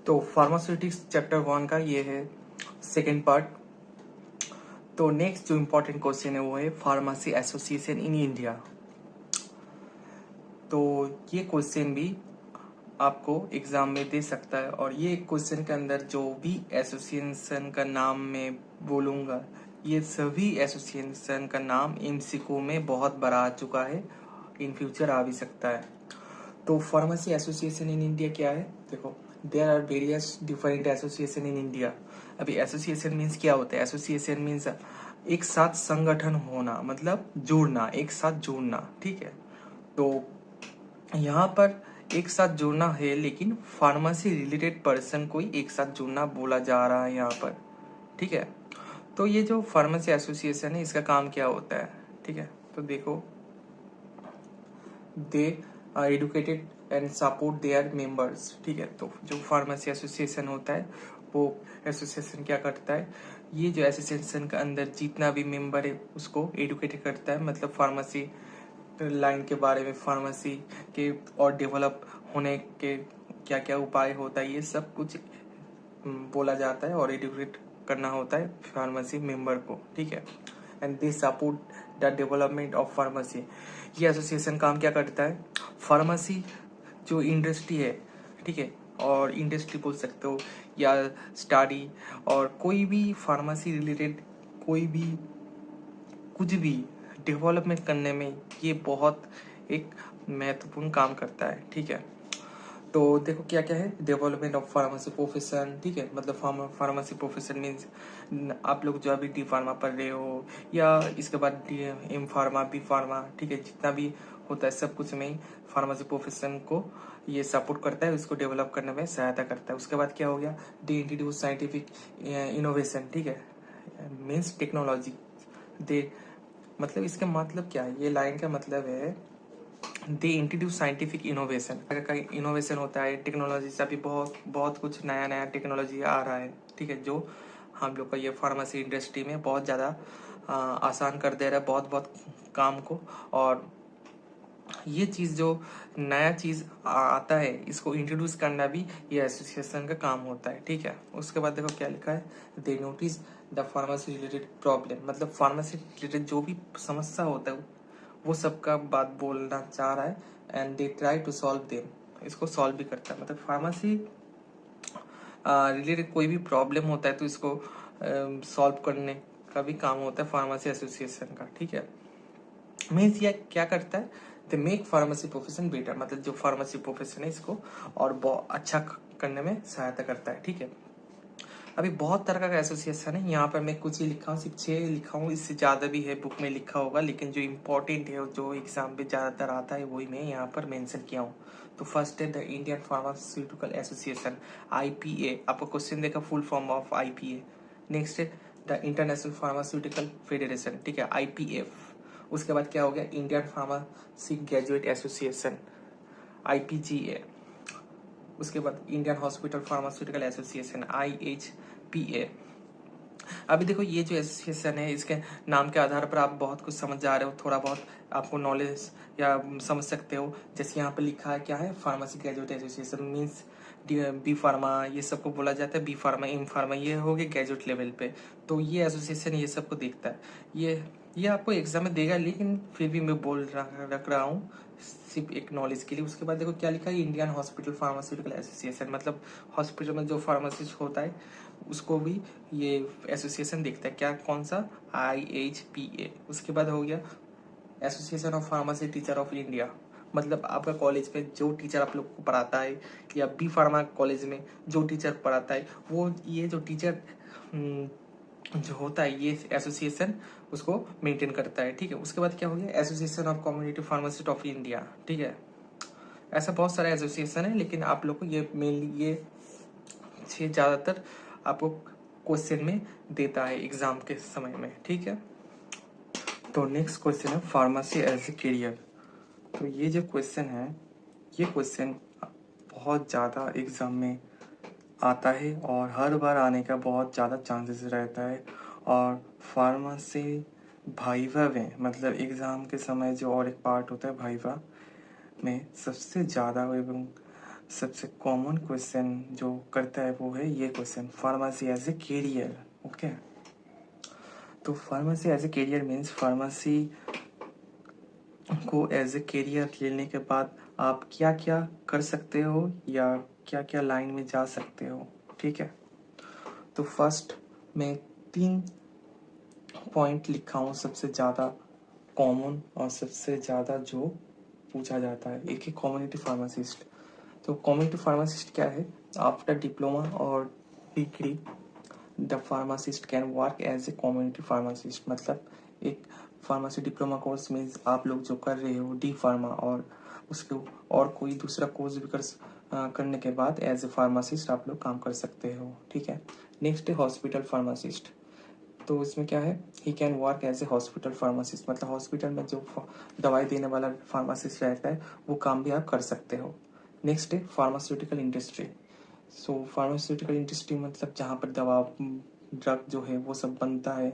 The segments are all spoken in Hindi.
तो फार्मास्यूटिक्स चैप्टर 1 का ये है सेकेंड पार्ट। तो नेक्स्ट जो इम्पोर्टेंट क्वेश्चन है वो है फार्मेसी एसोसिएशन इन इंडिया। तो ये क्वेश्चन भी आपको एग्जाम में दे सकता है, और ये क्वेश्चन के अंदर जो भी एसोसिएशन का नाम मैं बोलूँगा, ये सभी एसोसिएशन का नाम एमसीक्यू में बहुत बार आ चुका है, इन फ्यूचर आ भी सकता है। तो फार्मेसी एसोसिएशन इन इंडिया क्या है? देखो, there are various different association in India. अभी एसोसिएशन मीन्स क्या होता है? एसोसिएशन मीन्स एक साथ संगठन होना, मतलब जुड़ना, एक साथ जुड़ना, ठीक है। तो यहाँ पर एक साथ जुड़ना है, लेकिन फार्मेसी रिलेटेड पर्सन को ही एक साथ जुड़ना बोला जा रहा है यहाँ पर, ठीक है। तो ये जो फार्मेसी एसोसिएशन है, इसका काम क्या होता है, ठीक है। तो देखो, they are educated and support their members, ठीक है। तो जो फार्मेसी एसोसिएशन होता है, वो एसोसिएशन क्या करता है, ये जो एसोसिएशन के अंदर जितना भी मेंबर है उसको एडुकेट करता है, मतलब फार्मेसी लाइन के बारे में, फार्मेसी के और डेवलप होने के क्या क्या उपाय होता है, ये सब कुछ बोला जाता है और एडुकेट करना होता है फार्मेसी मेंबर को, ठीक है। And this support the development of pharmacy. ये एसोसिएशन काम क्या करता है, फार्मेसी जो इंडस्ट्री है, ठीक है, और इंडस्ट्री बोल सकते हो या स्टडी, और कोई भी फार्मेसी रिलेटेड कोई भी कुछ भी डेवलपमेंट करने में ये बहुत एक महत्वपूर्ण काम करता है, ठीक है। तो देखो क्या क्या है, डेवलपमेंट ऑफ फार्मेसी प्रोफेशन, ठीक है, मतलब फार्मेसी प्रोफेशन मीन्स आप लोग जो अभी डी फार्मा पढ़ रहे हो, या इसके बाद एम फार्मा, बी फार्मा, ठीक है, जितना भी होता है सब कुछ में फार्मेसी प्रोफेशन को ये सपोर्ट करता है, उसको डेवलप करने में सहायता करता है। उसके बाद क्या हो गया, दे इंट्रोड्यूस साइंटिफिक इनोवेशन, ठीक है, मीन्स टेक्नोलॉजी। दे मतलब इसका मतलब क्या है, ये लाइन का मतलब है दे इंट्रोड्यूस साइंटिफिक इनोवेशन। का इनोवेशन होता है टेक्नोलॉजी से, अभी बहुत बहुत कुछ नया नया टेक्नोलॉजी आ रहा है, ठीक है, जो हम लोग का ये फार्मेसी इंडस्ट्री में बहुत ज़्यादा आसान कर दे रहा है बहुत बहुत काम को। और ये चीज़ जो नया चीज़ आता है, इसको इंट्रोड्यूस करना भी ये एसोसिएशन का काम होता है, ठीक है। उसके बाद देखो क्या लिखा है, दे notice the pharmacy related problem, मतलब फार्मेसी रिलेटेड जो भी समस्या होता है वो सबका बात बोलना चाह रहा है, and they try to solve them, इसको सॉल्व भी करता है। मतलब फार्मेसी रिलेटेड कोई भी प्रॉब्लम होता है तो इसको सॉल्व करने का भी काम होता है फार्मेसी एसोसिएशन का, ठीक है। मीन्स ये क्या करता है, they make pharmacy profession better, मतलब जो फार्मेसी प्रोफेशन है इसको और बहुत अच्छा करने में सहायता करता है, ठीक है। अभी बहुत तरह का एसोसिएशन है, यहाँ पर मैं कुछ ही लिखा हूँ, सिर्फ 6 लिखा हूँ, इससे ज़्यादा भी है, बुक में लिखा होगा, लेकिन जो इम्पोर्टेंट है जो एग्जाम पे ज़्यादातर आता है वही मैं यहाँ पर मेंशन किया हूँ। तो फर्स्ट है the Indian pharmaceutical association, IPA, आपको क्वेश्चन देखा full form of IPA। Next है द इंटरनेशनल फार्मास्यूटिकल फेडरेशन, ठीक है, IPF। उसके बाद क्या हो गया, Indian pharmacy graduate association, IPGA। उसके बाद Indian hospital pharmaceutical association, IHPA। अभी देखो ये जो एसोसिएशन है, इसके नाम के आधार पर आप बहुत कुछ समझ जा रहे हो, थोड़ा बहुत आपको नॉलेज या समझ सकते हो। जैसे यहाँ पे लिखा है क्या है, pharmacy graduate association means B pharma, ये सबको बोला जाता है, बी फार्मा, एम फार्मा, ये हो गए ग्रेजुएट लेवल पे। तो ये एसोसिएशन ये सबको देखता है। ये आपको एग्जाम में देगा, लेकिन फिर भी मैं रख रहा हूँ सिर्फ एक नॉलेज के लिए। उसके बाद देखो क्या लिखा है, इंडियन हॉस्पिटल फार्मास्यूटिकल एसोसिएशन, मतलब हॉस्पिटल में जो फार्मासिस्ट होता है उसको भी ये एसोसिएशन देखता है, क्या, कौन सा, IHPA। उसके बाद हो गया association of pharmacy teacher of India, मतलब आपका कॉलेज में जो टीचर आप लोग को पढ़ाता है, या बी फार्मा कॉलेज में जो टीचर पढ़ाता है, वो ये जो टीचर जो होता है, ये एसोसिएशन उसको मेंटेन करता है, ठीक है। उसके बाद क्या हो गया, association of community pharmacist of India, ठीक है। ऐसा बहुत सारा एसोसिएशन है, लेकिन आप लोग को ये मेनली ये 6 ज़्यादातर आपको क्वेश्चन में देता है एग्जाम के समय में, ठीक है। तो नेक्स्ट क्वेश्चन है फार्मेसी एज ए करियर। तो ये जो क्वेश्चन है, ये क्वेश्चन बहुत ज़्यादा एग्जाम में आता है और हर बार आने का बहुत ज़्यादा चांसेस रहता है। और फार्मेसी भाइवा में, मतलब एग्ज़ाम के समय जो और एक पार्ट होता है भाइवा में, सबसे ज़्यादा एवं सबसे कॉमन क्वेश्चन जो करता है वो है ये question, pharmacy as a career. Okay, तो pharmacy as a career means pharmacy को एज ए कैरियर लेने के बाद आप क्या क्या कर सकते हो या क्या क्या लाइन में जा सकते हो। ठीक है, तो फर्स्ट मैं 3 पॉइंट लिखा हूँ सबसे ज़्यादा कॉमन और सबसे ज़्यादा जो पूछा जाता है। एक है कम्युनिटी फार्मासिस्ट। तो कम्युनिटी फार्मासिस्ट क्या है? आफ्टर डिप्लोमा और degree the pharmacist can work as a community pharmacist. मतलब एक फार्मेसी डिप्लोमा कोर्स में आप लोग जो कर रहे हो डी फार्मा और उसके और कोई दूसरा कोर्स भी करने के बाद एज ए फार्मासिस्ट आप लोग काम कर सकते हो। ठीक है, नेक्स्ट है हॉस्पिटल फार्मासिस्ट। तो इसमें क्या है, he can work as a hospital pharmacist. मतलब हॉस्पिटल में जो दवाई देने वाला फार्मासिस्ट रहता है वो काम भी आप कर सकते हो। नेक्स्ट है फार्मास्यूटिकल इंडस्ट्री। सो फार्मास्यूटिकल इंडस्ट्री मतलब जहाँ पर दवा ड्रग जो है वो सब बनता है,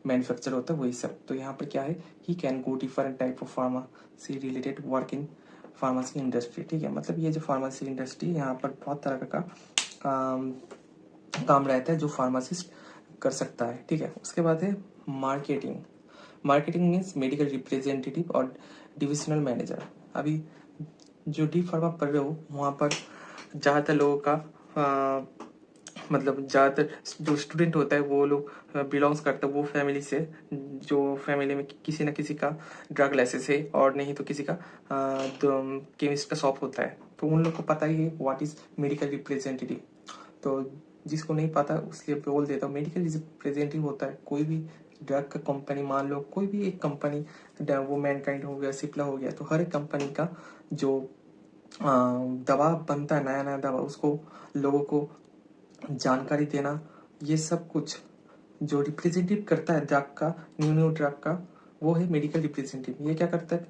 मैन्युफैक्चर होता है वही सब। तो यहाँ पर क्या है, he can go different type of pharmacy related work in pharmacy industry. ठीक है, मतलब ये जो फार्मेसी इंडस्ट्री यहाँ पर बहुत तरह का काम रहता है जो फार्मासिस्ट कर सकता है। ठीक है, उसके बाद है marketing. Marketing means medical representative और डिविजनल मैनेजर। अभी जो डी फार्मा पढ़ रहे हो वहाँ पर ज़्यादातर लोगों का मतलब ज़्यादातर जो स्टूडेंट होता है वो लोग बिलोंग्स करता है वो फैमिली से जो फैमिली में किसी न किसी का ड्रग लाइसेंस है और नहीं तो किसी का केमिस्ट का शॉप होता है। तो उन लोग को पता ही है व्हाट इज़ मेडिकल रिप्रेजेंटेटिव। तो जिसको नहीं पता उसलिए बोल देता हूँ, मेडिकल रिप्रेजेंटेटिव होता है कोई भी ड्रग का कंपनी, मान लो कोई भी एक कंपनी, वो मैनकाइंड हो गया, सिप्ला हो गया, तो हर एक कंपनी का जो दवा बनता है, नया नया दवा, उसको लोगों को जानकारी देना, ये सब कुछ जो रिप्रेजेंटेटिव करता है ड्रग का, न्यू ड्रग का, वो है मेडिकल रिप्रेजेंटेटिव। ये क्या करता है,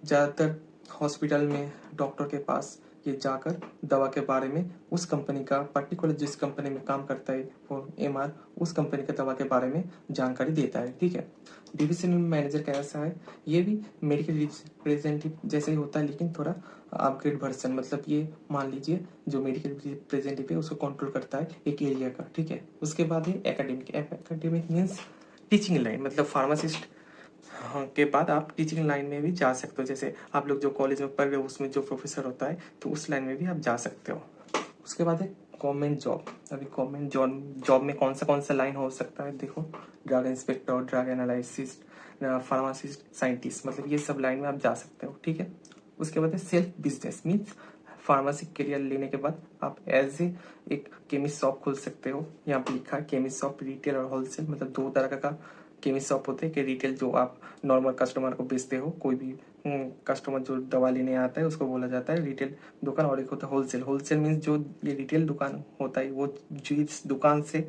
ज़्यादातर हॉस्पिटल में डॉक्टर के पास ये जाकर दवा के बारे में उस कंपनी का, पर्टिकुलर जिस कंपनी में काम करता है वो एमआर, उस कंपनी के दवा के बारे में जानकारी देता है। ठीक है, डिविजनल मैनेजर कैसा है, ये भी मेडिकल रिप्रेजेंटेटिव जैसे ही होता है लेकिन थोड़ा अपग्रेड वर्जन। मतलब ये मान लीजिए जो मेडिकल रिप्रेजेंटेटिव है उसको कंट्रोल करता है एक एरिया का। ठीक है, उसके बाद है academic. Academic means teaching line, मतलब फार्मासिस्ट के बाद आप टीचिंग लाइन में भी जा सकते हो। जैसे आप लोग जो कॉलेज में पढ़ रहे हो उसमें जो प्रोफेसर होता है तो उस लाइन में भी आप जा सकते हो। उसके बाद है गवर्नमेंट जॉब। अभी गवर्नमेंट जॉब में कौन सा लाइन हो सकता है, देखो drug inspector, drug analyst, pharmacist, scientist, मतलब ये सब लाइन में आप जा सकते हो। ठीक है, उसके बाद है self business means pharmacy career लेने के बाद आप एज ए एक केमिस्ट शॉप खोल सकते हो। यहाँ पे लिखा है केमिस्ट शॉप रिटेल और होलसेल, मतलब 2 तरह का केमिस्ट शॉप होते हैं कि रिटेल जो आप नॉर्मल कस्टमर को बेचते हो, कोई भी कस्टमर जो दवा लेने आता है उसको बोला जाता है रिटेल दुकान, और एक होता है होलसेल। होलसेल मीन्स जो ये रिटेल दुकान होता है वो जिस दुकान से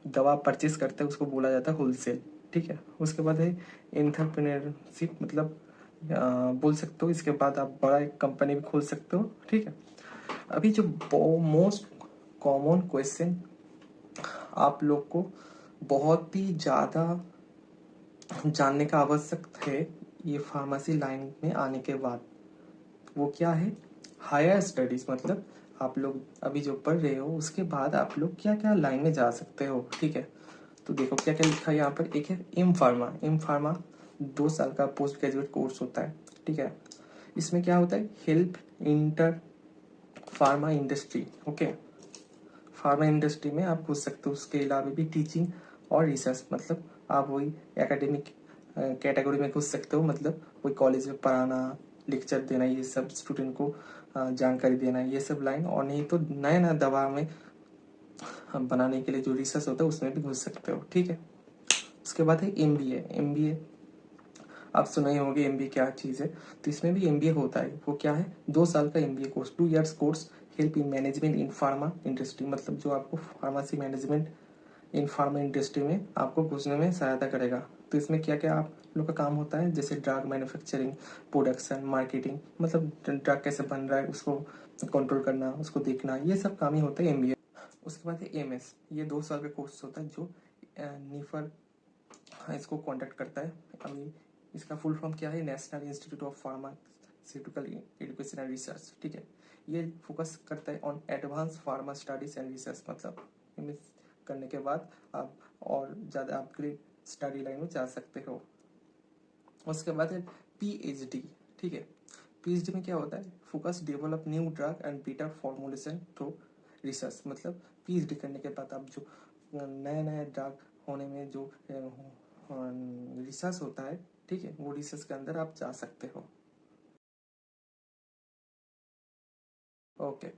दवा परचेज करते हैं उसको बोला जाता है होलसेल। ठीक है, उसके बाद है एंटरप्रेन्योरशिप, मतलब बोल सकते हो इसके बाद आप बड़ा एक कंपनी भी खोल सकते हो। ठीक है, अभी जो मोस्ट कॉमन क्वेश्चन आप लोग को बहुत ही ज़्यादा जानने का आवश्यक है ये फार्मेसी लाइन में आने के बाद, वो क्या है, हायर स्टडीज। मतलब आप लोग अभी जो पढ़ रहे हो उसके बाद आप लोग क्या क्या लाइन में जा सकते हो। ठीक है, तो देखो क्या क्या लिखा है यहाँ पर। एक है एम फार्मा। एम फार्मा 2 साल का पोस्ट ग्रेजुएट कोर्स होता है। ठीक है, इसमें क्या होता है, help inter pharma industry. Okay, pharma industry में आप घुस सकते हो। उसके अलावा भी टीचिंग और रिसर्च, मतलब आप वही एकेडमिक कैटेगरी में घुस सकते हो, मतलब कोई कॉलेज में पढ़ाना, लेक्चर देना, ये सब स्टूडेंट को जानकारी देना, ये सब लाइन। और नहीं तो नया नया दवा में बनाने के लिए जो रिसर्च होता है उसमें भी घुस सकते हो। ठीक है, उसके बाद है एमबीए। एमबीए आप सुने ही होंगे एमबीए क्या चीज़ है, तो इसमें भी एमबीए होता है। वो क्या है, 2 साल का MBA course, 2 years course, help in management in pharma industry, मतलब जो आपको फार्मेसी मैनेजमेंट इन फार्मा इंडस्ट्री में आपको घुसने में सहायता करेगा। तो इसमें क्या क्या आप लोग का काम होता है, जैसे ड्रग मैन्युफैक्चरिंग, प्रोडक्शन, मार्केटिंग, मतलब ड्रग कैसे बन रहा है उसको कंट्रोल करना, उसको देखना, ये सब काम ही होता है एमबीए। उसके बाद है एमएस। ये 2 साल का कोर्स होता है जो नीफर इसको कॉन्टेक्ट करता है। अभी इसका फुल फॉर्म क्या है, national institute of pharmaceutical education and research. ठीक है, ये फोकस करता है on advance pharma studies and research, मतलब एमएस करने के बाद आप और ज़्यादा अपग्रेड स्टडी लाइन में जा सकते हो। उसके बाद है पीएचडी, ठीक है। पीएचडी में क्या होता है, focus develop new drug and better formulation through research, मतलब पीएचडी करने के बाद आप जो नया नया ड्रग होने में जो रिसर्च होता है, ठीक है, वो रिसर्च के अंदर आप जा सकते हो। ओके।